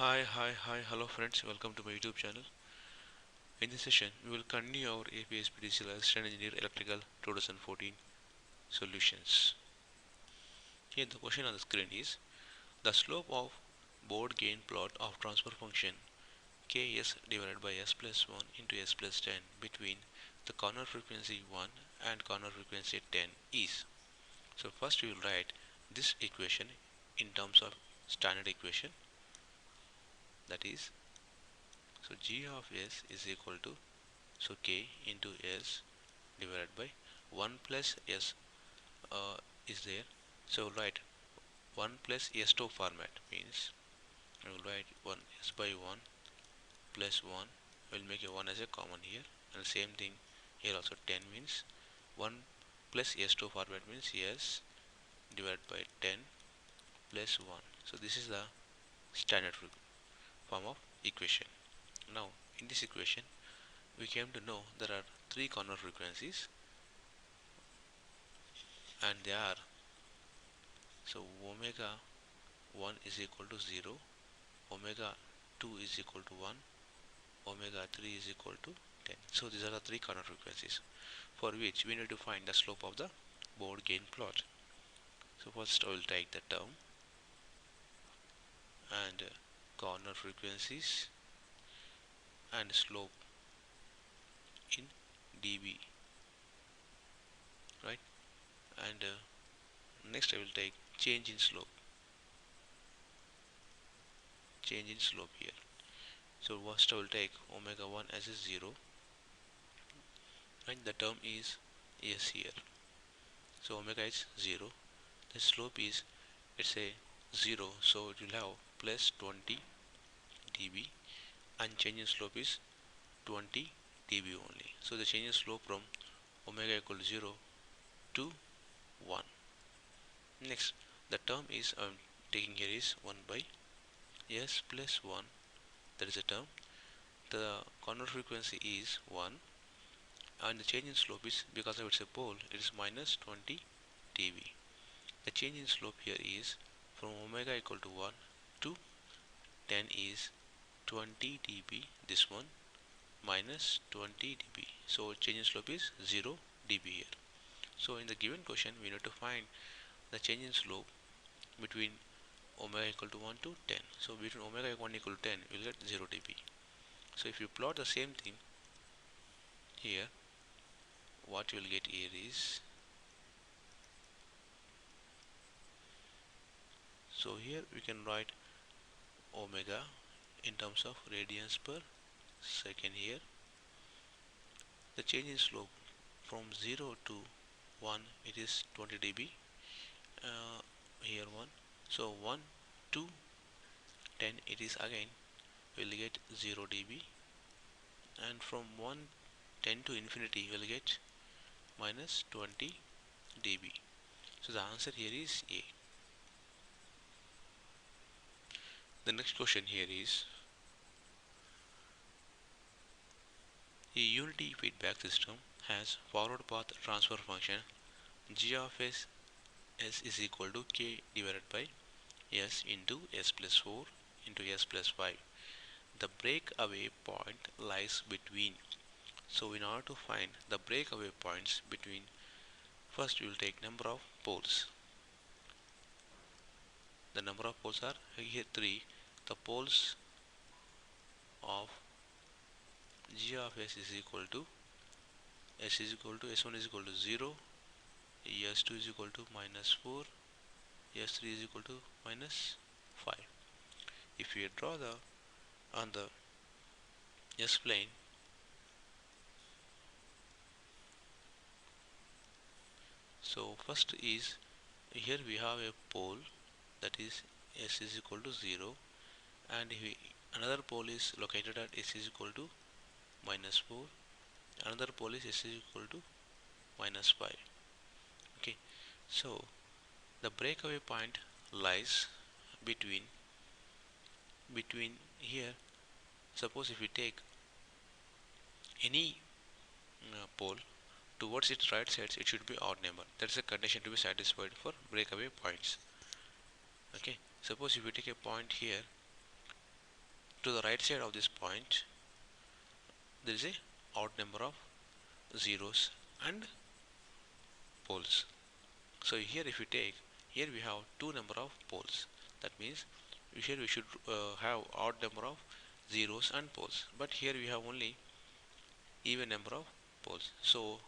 Hello friends, welcome to my YouTube channel. In this session, we will continue our Apspdcl Assistant Engineer Electrical 2014 solutions. Here the question on the screen is, the slope of board gain plot of transfer function Ks divided by s plus 1 into s plus 10 between the corner frequency 1 and corner frequency 10 is. So first we will write this equation in terms of standard equation, that is, so g of s is equal to, so k into s divided by 1 plus s is there. So we'll write 1 plus s2 format means we will write 1 s by 1 plus 1. We'll make a 1 as a common here, and same thing here also. 10 means 1 plus s2 format means s divided by 10 plus 1. So this is the standard form of equation. Now in this equation we came to know there are three corner frequencies, and they are, so omega 1 is equal to 0, omega 2 is equal to 1, omega 3 is equal to 10. So these are the three corner frequencies for which we need to find the slope of the board gain plot. So first I will take the term and corner frequencies and slope in dB, right? And next I will take change in slope here. So first I will take omega 1 as a 0, and the term is s here. So omega is 0, the slope is, let's say, 0, so it will have plus 20 dB, and change in slope is 20 dB only. So the change in slope from omega equal to 0 to 1. Next, the term is taking here is 1 by s plus 1, that is a term. The corner frequency is 1, and the change in slope is, because of it's a pole, it is minus 20 dB. The change in slope here is from omega equal to 1 to 10 is 20 dB, this one minus 20 dB. So change in slope is 0 dB here. So in the given question we need to find the change in slope between omega equal to 1 to 10. So between omega 1 equal to 10 we will get 0 dB. So if you plot the same thing here, what you will get here is, so here we can write omega in terms of radians per second here. The change in slope from 0 to 1, it is 20 dB, here 1. So 1 to 10 it is again will get 0 dB, and from 10 to infinity you will get minus 20 dB. So the answer here is A. The next question here is, a unity feedback system has forward path transfer function g of s is equal to k divided by s into s plus 4 into s plus 5. The breakaway point lies between. So in order to find the breakaway points between, first we will take number of poles. The number of poles are here 3. The poles of g of s is equal to s1 is equal to 0, s2 is equal to minus 4, s3 is equal to minus 5. If we draw the on the s plane, so first is, here we have a pole, that is s is equal to 0, and another pole is located at s is equal to minus 4, another pole is s is equal to minus 5. Okay, so the breakaway point lies between here. Suppose if we take any pole towards its right sides, it should be odd number. That is a condition to be satisfied for breakaway points. Okay, suppose if we take a point here To the right side of this point there is a odd number of zeros and poles. So here if you take, here we have two number of poles, that means here we should have odd number of zeros and poles, but here we have only even number of poles. So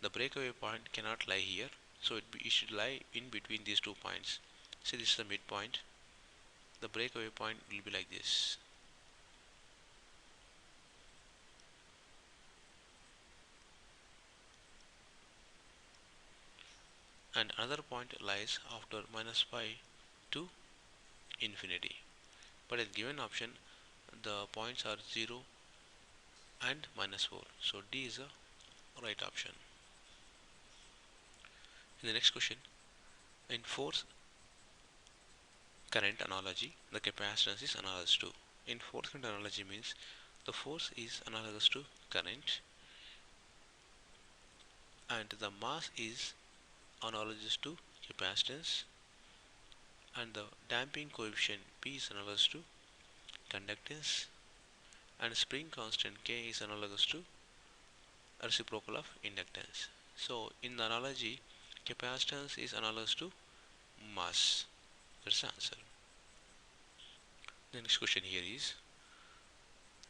the breakaway point cannot lie here, so it should lie in between these 2 points. See, this is the midpoint. The breakaway point will be like this. And another point lies after minus pi to infinity. But in given option, the points are 0 and minus 4. So D is the right option. In the next question, in force current analogy, the capacitance is analogous to. In force current analogy means the force is analogous to current and the mass is analogous to capacitance and the damping coefficient P is analogous to conductance and spring constant K is analogous to reciprocal of inductance. So in the analogy, capacitance is analogous to mass. That's the answer. The next question here is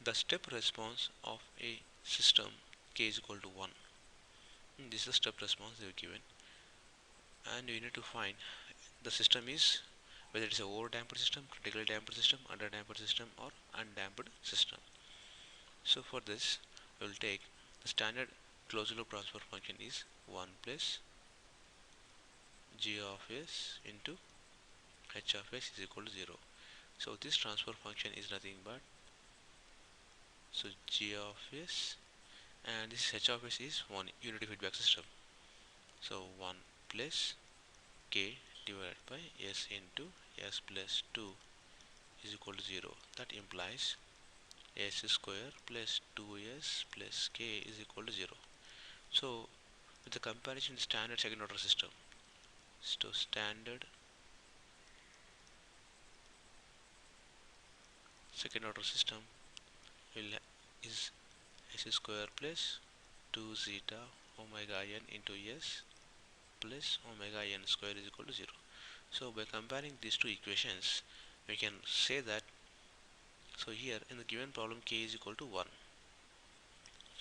the step response of a system K is equal to 1. This is the step response they are given, and you need to find the system is whether it is a over damped system, critical damped system, under damped system, or undamped system. So for this, we will take the standard closed loop transfer function is 1 plus g of s into h of s is equal to 0. So this transfer function is nothing but g of s, and this h of s is one unity feedback system. So 1 plus k divided by s into s plus 2 is equal to 0. That implies s square plus 2s plus k is equal to 0. So with the comparison with standard second order system, so standard second order system is s square plus 2 zeta omega n into s plus omega n square is equal to 0. So by comparing these two equations, we can say that, so here in the given problem k is equal to 1.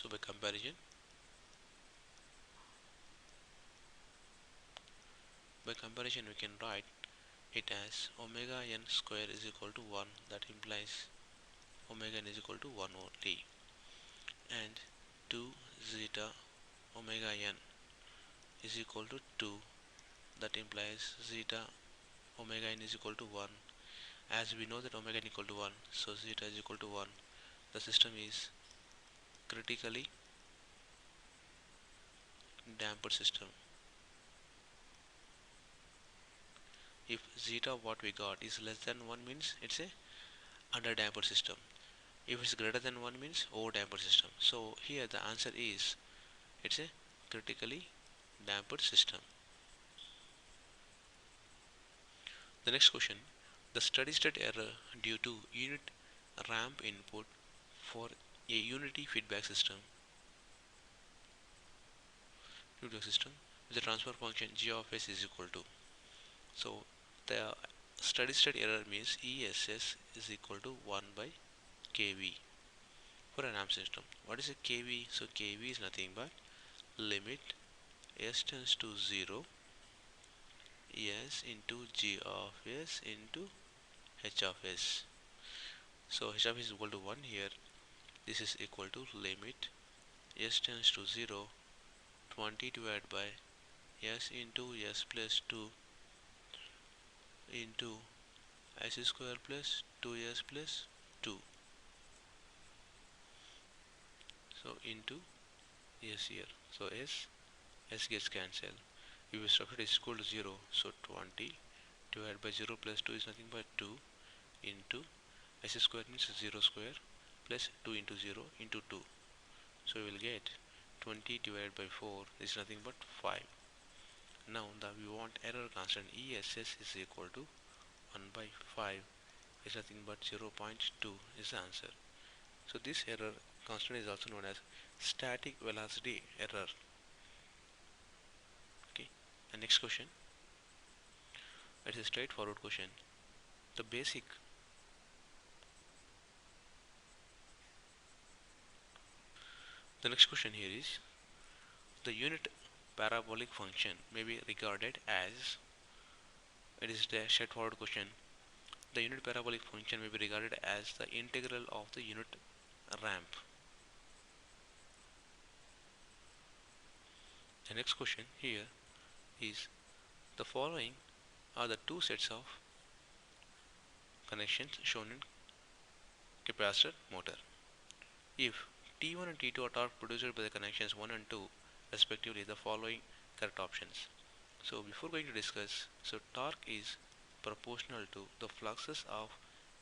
So by comparison, we can write it as omega n square is equal to 1. That implies omega n is equal to 1 only, and 2 zeta omega n is equal to 2. That implies zeta omega n is equal to 1. As we know that omega n equal to 1, so zeta is equal to 1. The system is critically damped system. If zeta what we got is less than 1 means it's a under damped system. If it's greater than 1 means over damped system. So here the answer is it's a critically damped system. The next question, the steady state error due to unit ramp input for a unity feedback system with the transfer function g of s is equal to. So the steady state error means ESS is equal to 1 by kV for an amp system. What is a kV? So kV is nothing but limit s tends to 0 s into g of s into h of s. So h of s is equal to 1 here. This is equal to limit s tends to 0 20 divided by s into s plus 2 into s square plus 2s plus 2, so into s here. So s gets cancelled. If the structure is equal to 0, so 20 divided by 0 plus 2 is nothing but 2 into s square means 0 square plus 2 into 0 into 2. So we will get 20 divided by 4 is nothing but 5. Now we want error constant ESS is equal to 1 by 5 is nothing but 0.2 is the answer. So this error constant is also known as static velocity error. Okay, and next question, it's a straightforward question. The basic the next question here is, the unit parabolic function may be regarded as, it is the straightforward question, the unit parabolic function may be regarded as the integral of the unit ramp. The next question here is, the following are the two sets of connections shown in capacitor motor. If T1 and T2 are torque produced by the connections 1 and 2 respectively, the following correct options. So before going to discuss, so torque is proportional to the fluxes of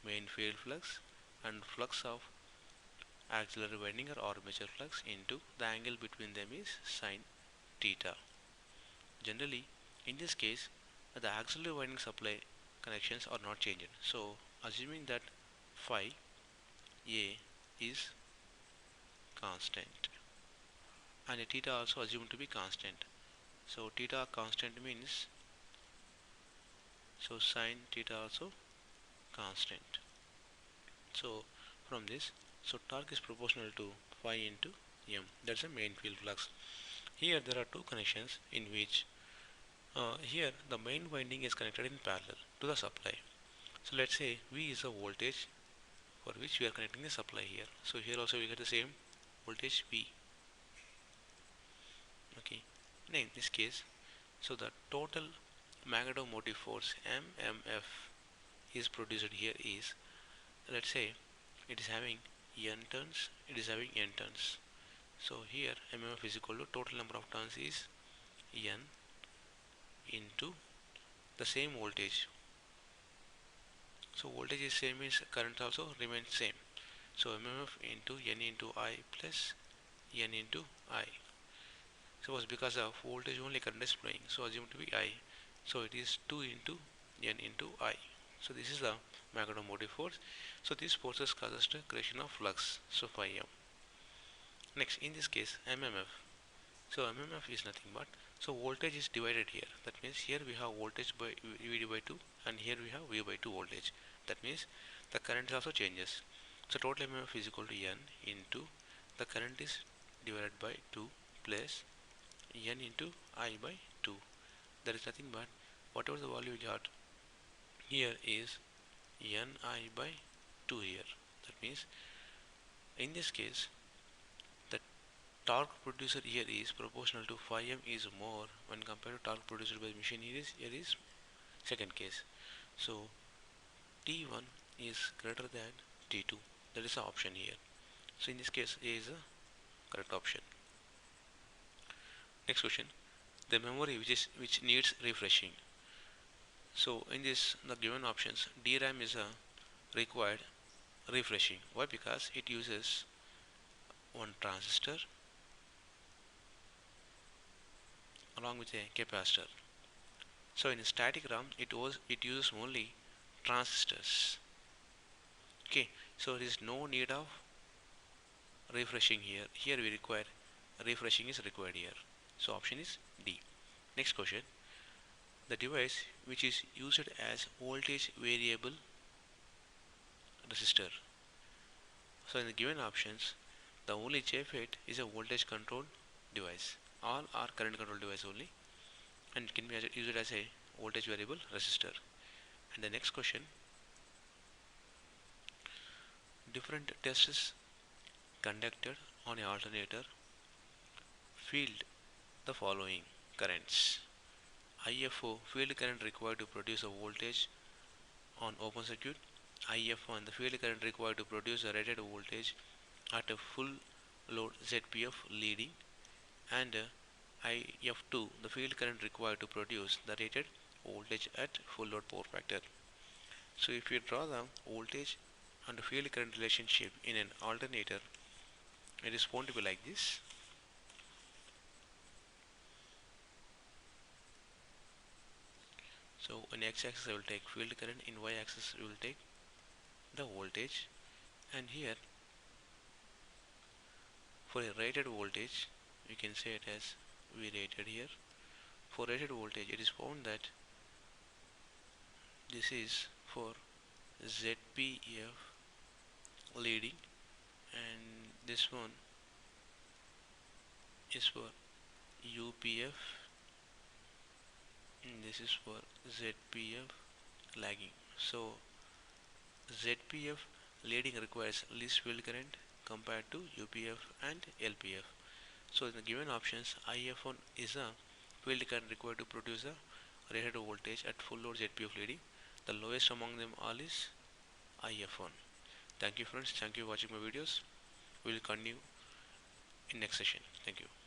main field flux and flux of auxiliary winding or armature flux into the angle between them is sine theta. Generally, in this case, the auxiliary winding supply connections are not changed. So assuming that phi A is constant and a theta also assumed to be constant. So theta constant means, so sine theta also constant. So from this, so torque is proportional to phi into m. That's a main field flux. Here there are two connections in which here the main winding is connected in parallel to the supply. So let's say V is the voltage for which we are connecting the supply here. So here also we get the same voltage V. Okay. Now in this case, so the total magnetomotive force MMF is produced here is, let's say it is having n turns, it is having n turns. So here MMF is equal to total number of turns is n into the same voltage. So voltage is same means current also remains same. So MMF into n into I plus n into I. Suppose because of voltage only current is flowing, so assume to be I. So it is 2 into n into I. So this is the magnetomotive force. So these forces causes the creation of flux. So phi m. Next, in this case, MMF. So MMF is nothing but, so voltage is divided here. That means here we have voltage by V by 2 and here we have V by 2 voltage. That means the current also changes. So total MMF is equal to n into the current is divided by 2 plus n into I by 2. There is nothing but whatever the value we got here is ni by 2 here. That means in this case the torque produced here is proportional to phi m is more when compared to torque produced by the machine. Here is second case. So T1 is greater than T2. That is the option here. So in this case A is the correct option. Next question, the memory which needs refreshing. So in this the given options, DRAM is a required refreshing. Why? Because it uses one transistor along with a capacitor. So in a static RAM it uses only transistors. Okay, so there is no need of refreshing here. Here we require refreshing is required here. So option is D. Next question, the device which is used as voltage variable resistor. So in the given options, the only JFET is a voltage control device. All are current control device only, and it can be used as a voltage variable resistor. And the next question, different tests conducted on an alternator field the following currents. IFO, field current required to produce a voltage on open circuit. IF1, the field current required to produce a rated voltage at a full load ZPF leading. And IF2, the field current required to produce the rated voltage at full load power factor. So if you draw the voltage and the field current relationship in an alternator, it is going to be like this. So in x-axis I will take field current, in y-axis we will take the voltage, and here for a rated voltage we can say it as V rated here. For rated voltage it is found that this is for ZPF leading, and this one is for UPF, and this is for ZPF lagging. So ZPF leading requires least field current compared to UPF and LPF. So in the given options, IF1 is a field current required to produce a rated voltage at full load ZPF leading. The lowest among them all is IF1. Thank you friends, thank you for watching my videos. We will continue in next session. Thank you.